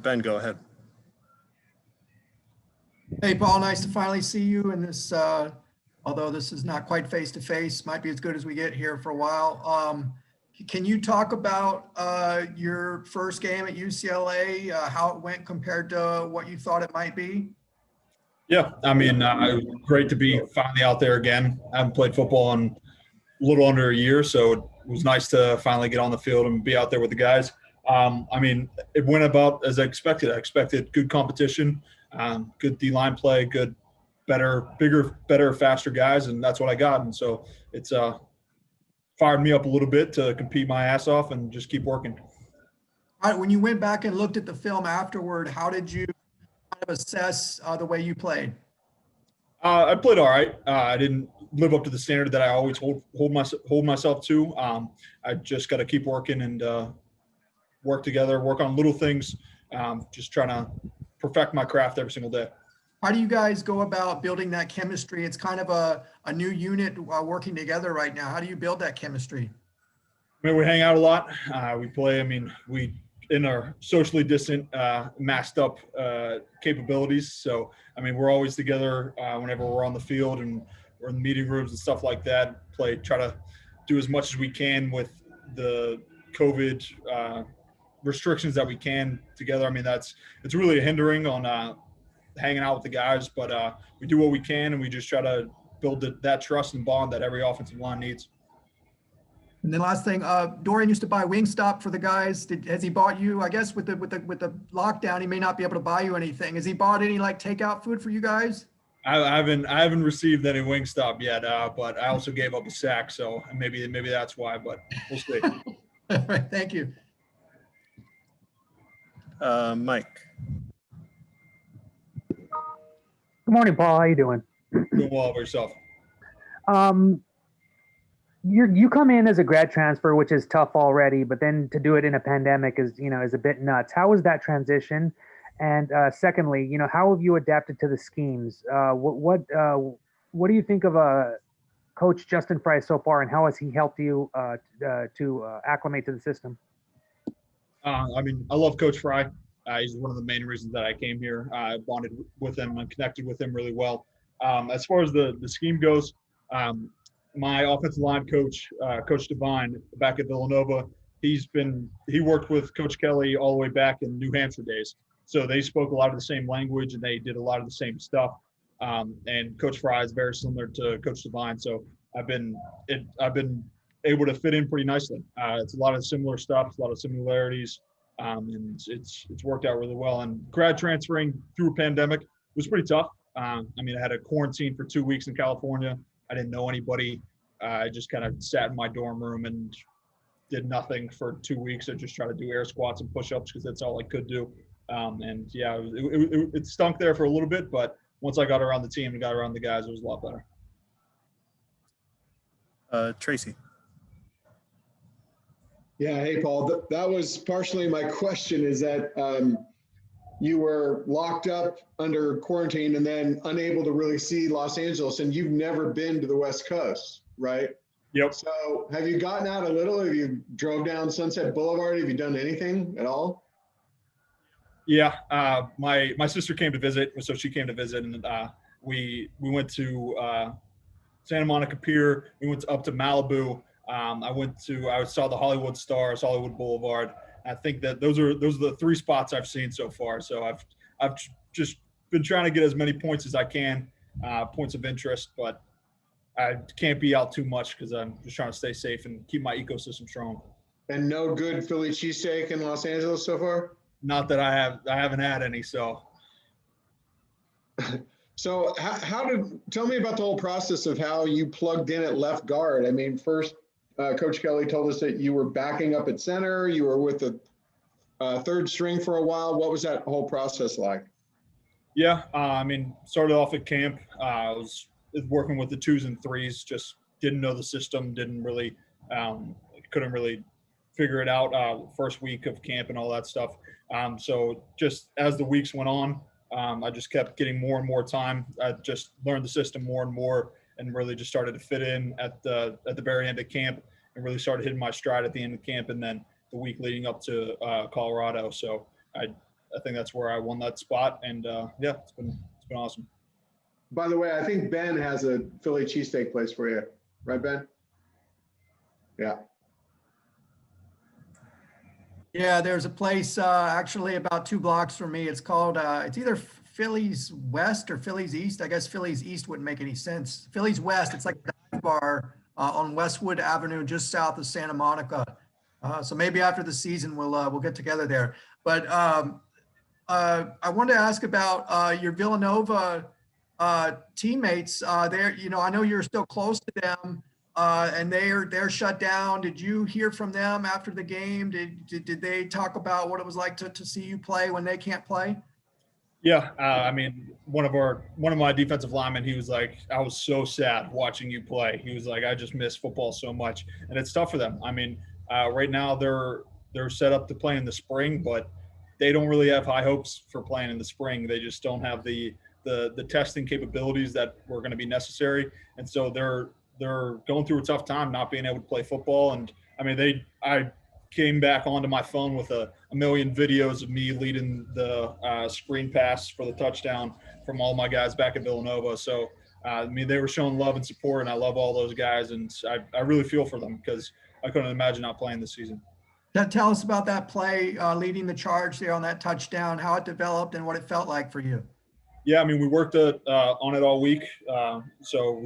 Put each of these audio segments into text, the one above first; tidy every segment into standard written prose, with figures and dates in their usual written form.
Ben, go ahead. Hey, Paul, nice to finally see you in this, although this is not quite face-to-face, might be as good as we get here for a while. Can you talk about your first game at UCLA, how it went compared to what you thought it might be? Yeah, I mean, great to be finally out there again. I haven't played football in a little under a year, so it was nice to finally get on the field and be out there with the guys. I mean, it went about as I expected. I expected good competition, good D-line play, good, better, bigger, better, faster guys, and that's what I got. And so it's fired me up a little bit to compete my ass off and just keep working. All right, when you went back and looked at the film afterward, how did you kind of assess the way you played? I played all right. I didn't live up to the standard that I always hold myself to. I just got to keep working and work together, work on little things, just trying to perfect my craft every single day. How do you guys go about building that chemistry? It's kind of a new unit working together right now. How do you build that chemistry? I mean, we hang out a lot. We play. I mean, we in our socially distant, masked up capabilities. So, I mean, we're always together whenever we're on the field and we're in the meeting rooms and stuff like that. Try to do as much as we can with the COVID restrictions that we can together. I mean, it's really hindering on hanging out with the guys, but we do what we can, and we just try to build that trust and bond that every offensive line needs. And then last thing, Dorian used to buy Wingstop for the guys. Has he bought you? I guess with the lockdown, he may not be able to buy you anything. Has he bought any like takeout food for you guys? I haven't received any Wingstop yet, but I also gave up a sack, so maybe that's why. But we'll see. All right, thank you. Mike. Good morning, Paul. How you doing? Doing well for yourself. You come in as a grad transfer, which is tough already, but then to do it in a pandemic is a bit nuts. How was that transition? And secondly, how have you adapted to the schemes? What do you think of Coach Justin Fry so far, and how has he helped you to acclimate to the system? I mean, I love Coach Fry. He's one of the main reasons that I came here. I bonded with him and connected with him really well. As far as the scheme goes, my offensive line coach, Coach Devine, back at Villanova, he worked with Coach Kelly all the way back in New Hampshire days. So they spoke a lot of the same language and they did a lot of the same stuff. And Coach Fry is very similar to Coach Devine. So I've been able to fit in pretty nicely. It's a lot of similar stuff, a lot of similarities. And it's worked out really well. And grad transferring through a pandemic was pretty tough. I mean, I had a quarantine for 2 weeks in California. I didn't know anybody. I just kind of sat in my dorm room and did nothing for 2 weeks. I just tried to do air squats and push-ups because that's all I could do. And yeah, it stunk there for a little bit, but once I got around the team and got around the guys, it was a lot better. Tracy. Yeah, hey, Paul. That was partially my question, is that you were locked up under quarantine and then unable to really see Los Angeles, and you've never been to the West Coast, right? Yep. So have you gotten out a little? Have you drove down Sunset Boulevard? Have you done anything at all? Yeah, my sister came to visit, so she came to visit, and we went to Santa Monica Pier. We went up to Malibu. I saw the Hollywood Stars, Hollywood Boulevard. I think that those are the 3 spots I've seen so far. So I've just been trying to get as many points as I can, points of interest, but I can't be out too much because I'm just trying to stay safe and keep my ecosystem strong. And no good Philly cheesesteak in Los Angeles so far? Not that I haven't had any. So. So tell me about the whole process of how you plugged in at left guard. I mean, first, Coach Kelly told us that you were backing up at center. You were with the third string for a while. What was that whole process like? Yeah, I mean, started off at camp. I was working with the 2s and 3s. Just didn't know the system. Couldn't really figure it out. First week of camp and all that stuff. So just as the weeks went on, I just kept getting more and more time. I just learned the system more and more, and really just started to fit in at the very end of camp, and really started hitting my stride at the end of camp, and then the week leading up to Colorado. So I think that's where I won that spot. And yeah, it's been awesome. By the way, I think Ben has a Philly cheesesteak place for you, right, Ben? Yeah. Yeah, there's a place actually about 2 blocks from me. It's called, it's either Philly's West or Philly's East. I guess Philly's East wouldn't make any sense. Philly's West, it's like a dive bar on Westwood Avenue, just south of Santa Monica. So maybe after the season, we'll get together there. But I wanted to ask about your Villanova teammates. There, I know you're still close to them. And they're shut down. Did you hear from them after the game? Did they talk about what it was like to see you play when they can't play? Yeah, I mean, one of my defensive linemen, he was like, I was so sad watching you play. He was like, I just miss football so much, and it's tough for them. I mean, right now they're set up to play in the spring, but they don't really have high hopes for playing in the spring. They just don't have the testing capabilities that were going to be necessary, and so they're going through a tough time not being able to play football. And I mean, I came back onto my phone with a million videos of me leading the screen pass for the touchdown from all my guys back at Villanova. So, I mean, they were showing love and support, and I love all those guys. And I really feel for them because I couldn't imagine not playing this season. Tell us about that play, leading the charge there on that touchdown, how it developed and what it felt like for you. Yeah, I mean, we worked on it all week. So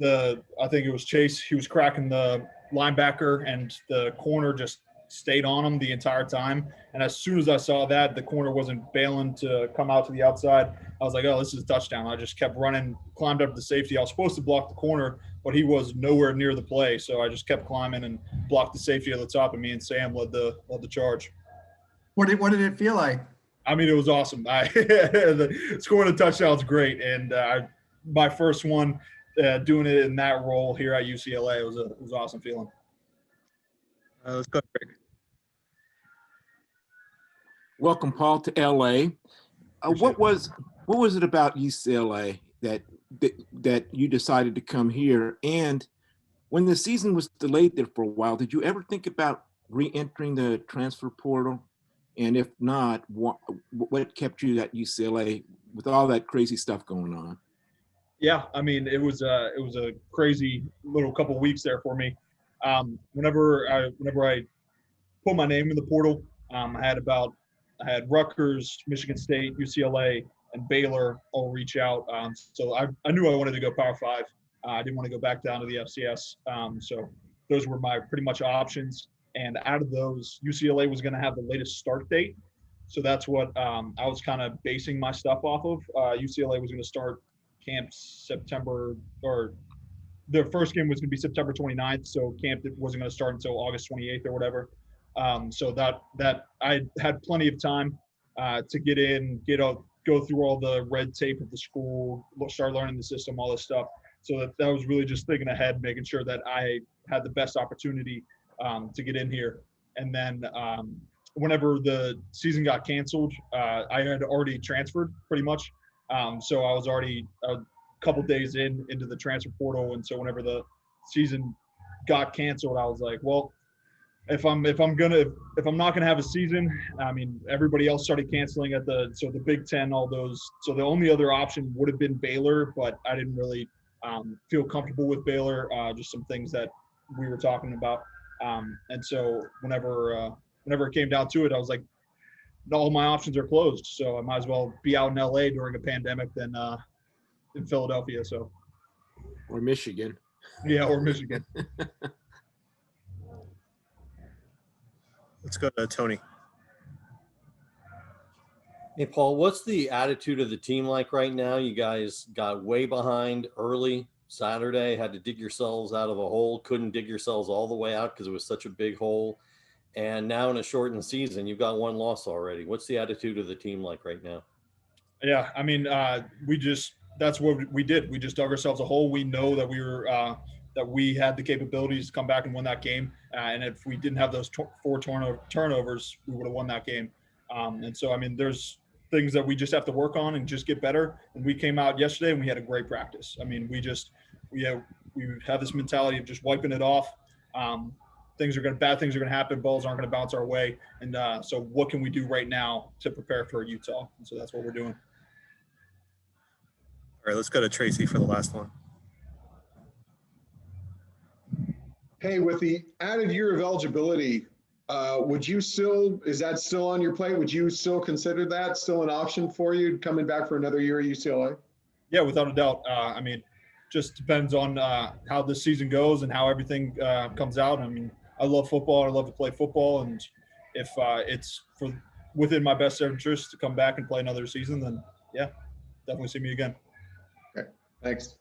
I think it was Chase. He was cracking the linebacker, and the corner just stayed on him the entire time. And as soon as I saw that the corner wasn't bailing to come out to the outside, I was like, oh, this is a touchdown. I just kept running, climbed up to safety. I was supposed to block the corner, but he was nowhere near the play. So I just kept climbing and blocked the safety at the top, and me and Sam led the charge. What did it feel like? I mean, it was awesome. Scoring a touchdown is great. And my first one, doing it in that role here at UCLA, it was an awesome feeling. Let's go, Greg. Welcome, Paul, to LA. What was it about UCLA that you decided to come here? And when the season was delayed there for a while, did you ever think about re-entering the transfer portal? And if not, what kept you at UCLA with all that crazy stuff going on? Yeah, I mean, it was a crazy little couple weeks there for me. Whenever I put my name in the portal, I had Rutgers, Michigan State, UCLA, and Baylor all reach out. So I knew I wanted to go Power 5. I didn't want to go back down to the FCS. So those were my pretty much options. And out of those, UCLA was going to have the latest start date. So that's what I was kind of basing my stuff off of. UCLA was going to start camp September, or their first game was going to be September 29th. So camp wasn't going to start until August 28th or whatever. So that I had plenty of time to get in, go through all the red tape of the school, start learning the system, all this stuff. So that was really just thinking ahead, making sure that I had the best opportunity to get in here. And then whenever the season got canceled, I had already transferred pretty much. So I was already a couple days into the transfer portal. And so whenever the season got canceled, I was like, well, if I'm not gonna have a season, I mean, everybody else started canceling the Big Ten, all those. So the only other option would have been Baylor, but I didn't really feel comfortable with Baylor. Just some things that we were talking about. And so whenever it came down to it, I was like, all my options are closed. So I might as well be out in LA during a pandemic than in Philadelphia. So. Or Michigan. Yeah, or Michigan. Let's go to Tony. Hey, Paul, what's the attitude of the team like right now? You guys got way behind early Saturday, had to dig yourselves out of a hole, couldn't dig yourselves all the way out because it was such a big hole. And now in a shortened season, you've got one loss already. What's the attitude of the team like right now? Yeah, I mean, that's what we did. We just dug ourselves a hole. We know that that we had the capabilities to come back and win that game. And if we didn't have those 4 turnovers, we would have won that game. And so, I mean, there's things that we just have to work on and just get better. And we came out yesterday and we had a great practice. I mean, we have this mentality of just wiping it off. bad things are going to happen. Balls aren't going to bounce our way. And so what can we do right now to prepare for Utah? And so that's what we're doing. All right, let's go to Tracy for the last one. Hey, with the added year of eligibility, is that still on your plate? Would you still consider that still an option for you coming back for another year at UCLA? Yeah, without a doubt. I mean, just depends on how this season goes and how everything comes out. I mean, I love football. I love to play football. And if it's within my best interest to come back and play another season, then yeah, definitely see me again. Okay, thanks.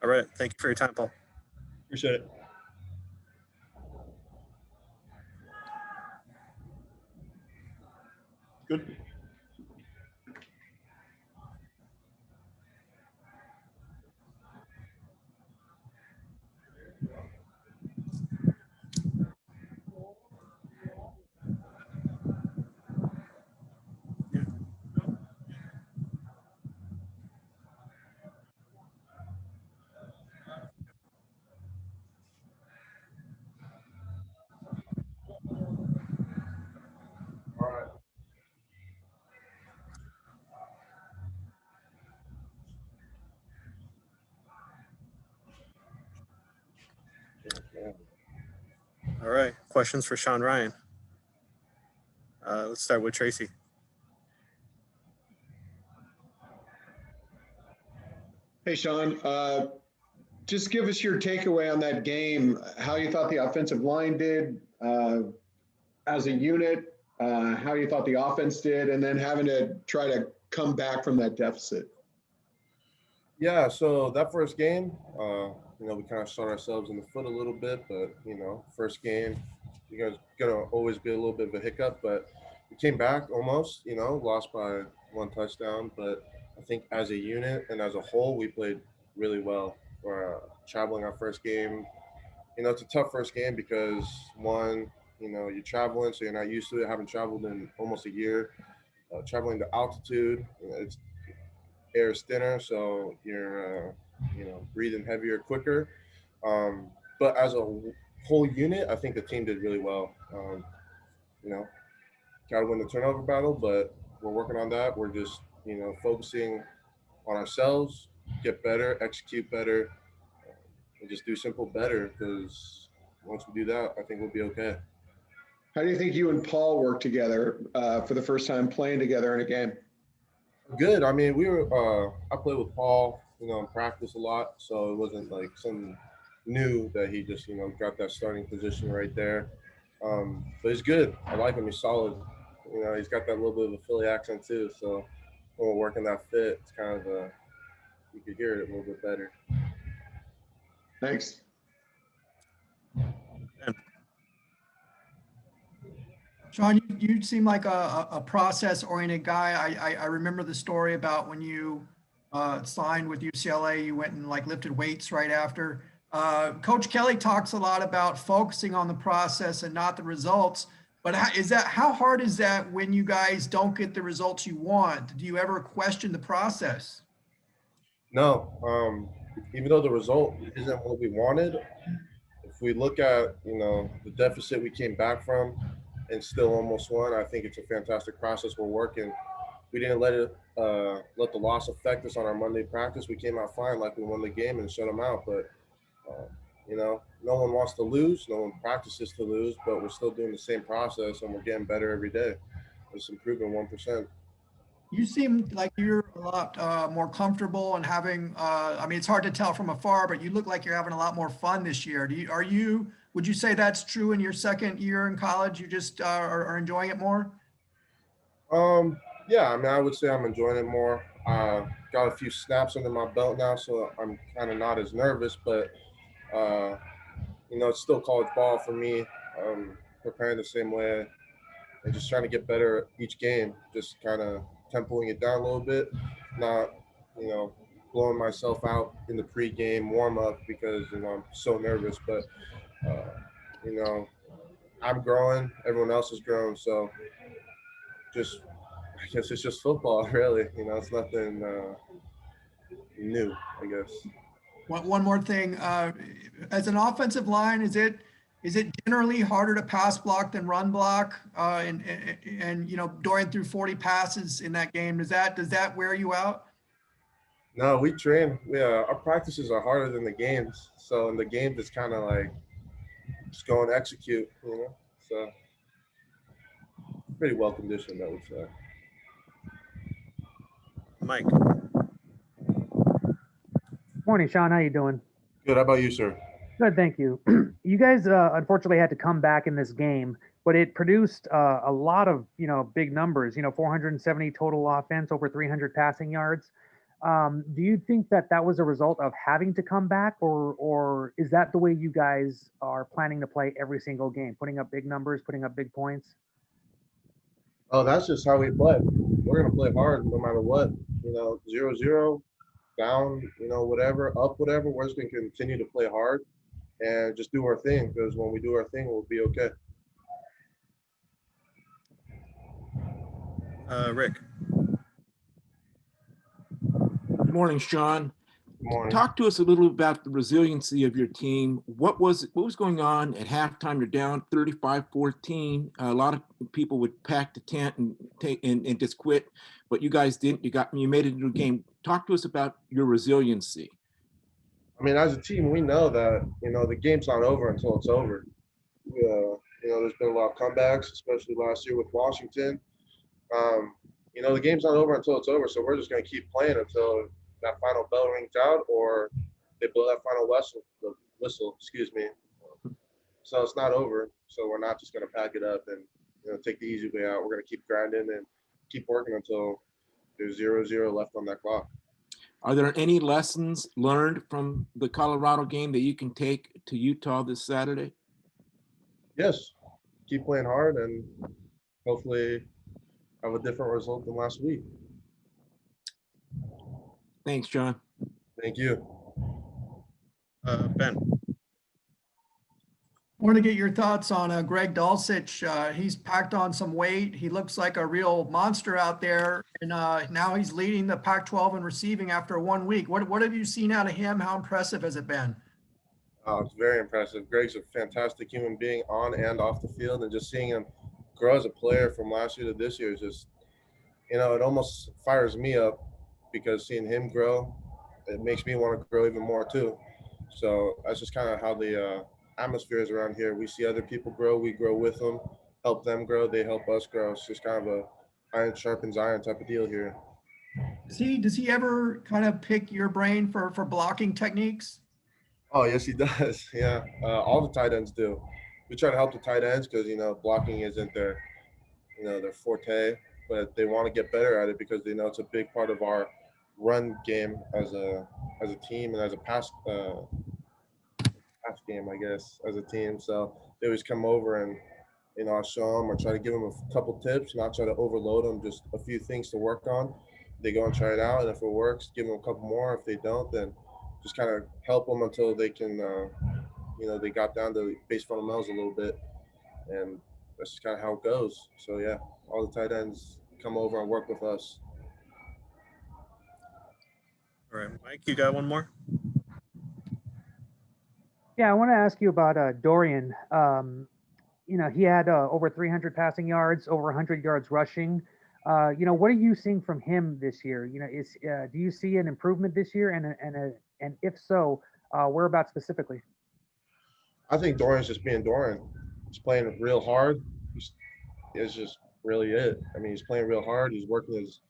All right, thank you for your time, Paul. Appreciate it. Good. All right, questions for Sean Rhyan. Let's start with Tracy. Hey, Sean, just give us your takeaway on that game, how you thought the offensive line did as a unit, how you thought the offense did, and then having to try to come back from that deficit. Yeah, so that first game, we kind of shot ourselves in the foot a little bit, but, first game, you guys gonna always be a little bit of a hiccup, but we came back almost, lost by 1 touchdown, but I think as a unit and as a whole, we played really well for traveling our first game. It's a tough first game because one, you're traveling, so you're not used to it, haven't traveled in almost a year, traveling to altitude, it's air is thinner, so you're breathing heavier quicker, but as a whole unit, I think the team did really well. Got to win the turnover battle, but we're working on that. We're just focusing on ourselves, get better, execute better, and just do simple better, because once we do that, I think we'll be okay. How do you think you and Paul work together for the first time playing together in a game? Good. I mean, I played with Paul, in practice a lot, so it wasn't like something new that he just, got that starting position right there. But he's good. I like him. He's solid. He's got that little bit of a Philly accent too. So when we're working that fit, it's kind of you could hear it a little bit better. Thanks. Sean, you seem like a process-oriented guy. I remember the story about when you signed with UCLA, you went and lifted weights right after. Coach Kelly talks a lot about focusing on the process and not the results. But how hard is that when you guys don't get the results you want? Do you ever question the process? No. Even though the result isn't what we wanted, if we look at the deficit we came back from and still almost won, I think it's a fantastic process. We're working. We didn't let the loss affect us on our Monday practice. We came out fine, we won the game and shut them out. But no one wants to lose. No one practices to lose. But we're still doing the same process, and we're getting better every day. It's improving 1%. You seem like you're a lot more comfortable and having, it's hard to tell from afar, but you look like you're having a lot more fun this year. Would you say that's true in your second year in college? You just are enjoying it more? Yeah, I would say I'm enjoying it more. Got a few snaps under my belt now, so I'm kind of not as nervous, but, it's still college ball for me. Preparing the same way and just trying to get better each game, just kind of tempoing it down a little bit, not, blowing myself out in the pregame warm-up because, I'm so nervous. But, I'm growing. Everyone else is growing. So I guess it's just football, really. It's nothing new, I guess. One more thing. As an offensive line, is Is it generally harder to pass block than run block? And you know, Dorian threw 40 passes in that game. Does that wear you out? No, we train. Our practices are harder than the games. So in the games, it's kind of like just go and execute, you know. So pretty well conditioned, I would say. Mike. Morning, Sean. How you doing? Good. How about you, sir? Good, thank you. You guys unfortunately had to come back in this game, but it produced a lot of big numbers. 470 total offense, over 300 passing yards. Do you think that was a result of having to come back, or is that the way you guys are planning to play every single game, putting up big numbers, putting up big points? Oh, that's just how we play. We're gonna play hard no matter what. 0-0, down, whatever, up, whatever. We're just gonna continue to play hard and just do our thing, because when we do our thing, we'll be okay. Rick. Good morning, Sean. Good morning. Talk to us a little about the resiliency of your team. What was going on at halftime? You're down 35-14. A lot of people would pack the tent and take and just quit, but you guys didn't. You made it into a game. Talk to us about your resiliency. I mean, as a team, we know that the game's not over until it's over. There's been a lot of comebacks, especially last year with Washington. The game's not over until it's over, so we're just going to keep playing until that final bell rings out or they blow that final whistle, excuse me. So it's not over. So we're not just going to pack it up and take the easy way out. We're going to keep grinding and keep working until there's 0-0 left on that clock. Are there any lessons learned from the Colorado game that you can take to Utah this Saturday? Yes. Keep playing hard and hopefully have a different result than last week. Thanks, John. Thank you. Ben. I want to get your thoughts on Greg Dulcich. He's packed on some weight. He looks like a real monster out there. And now he's leading the Pac-12 in receiving after 1 week. What have you seen out of him? How impressive has it been? It's very impressive. Greg's a fantastic human being on and off the field. And just seeing him grow as a player from last year to this year is just, it almost fires me up, because seeing him grow, it makes me want to grow even more too. So that's just kind of how the atmosphere is around here. We see other people grow, we grow with them, help them grow, they help us grow. It's just kind of a iron sharpens iron type of deal here. Does he ever kind of pick your brain for blocking techniques? Oh, yes, he does. Yeah, all the tight ends do. We try to help the tight ends because, blocking isn't their forte, but they want to get better at it because they know it's a big part of our run game as a team and as a pass game, I guess, as a team. So they always come over and, I'll show them or try to give them a couple tips, not try to overload them, just a few things to work on. They go and try it out, and if it works, give them a couple more. If they don't, then just kind of help them until they can, they got down to base fundamentals a little bit, and that's just kind of how it goes. So yeah, all the tight ends come over and work with us. All right, Mike, you got one more? Yeah, I want to ask you about Dorian. He had over 300 passing yards, over 100 yards rushing. What are you seeing from him this year? Do you see an improvement this year? And if so, whereabouts specifically? I think Dorian's just being Dorian. He's playing real hard. It's just really it. I mean, he's playing real hard. He's working his,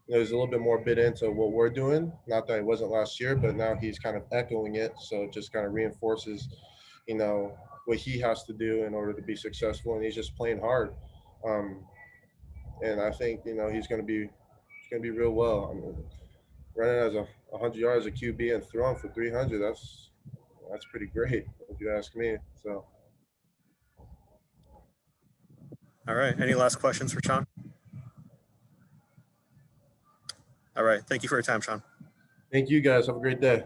he's a little bit more bit into what we're doing. Not that it wasn't last year, but now he's kind of echoing it. So it just kind of reinforces, what he has to do in order to be successful. And he's just playing hard. And I think, he's going to be real well. I mean, running as 100 yards a QB and throwing for 300, that's pretty great, if you ask me. So. All right. Any last questions for Sean? All right. Thank you for your time, Sean. Thank you, guys. Have a great day.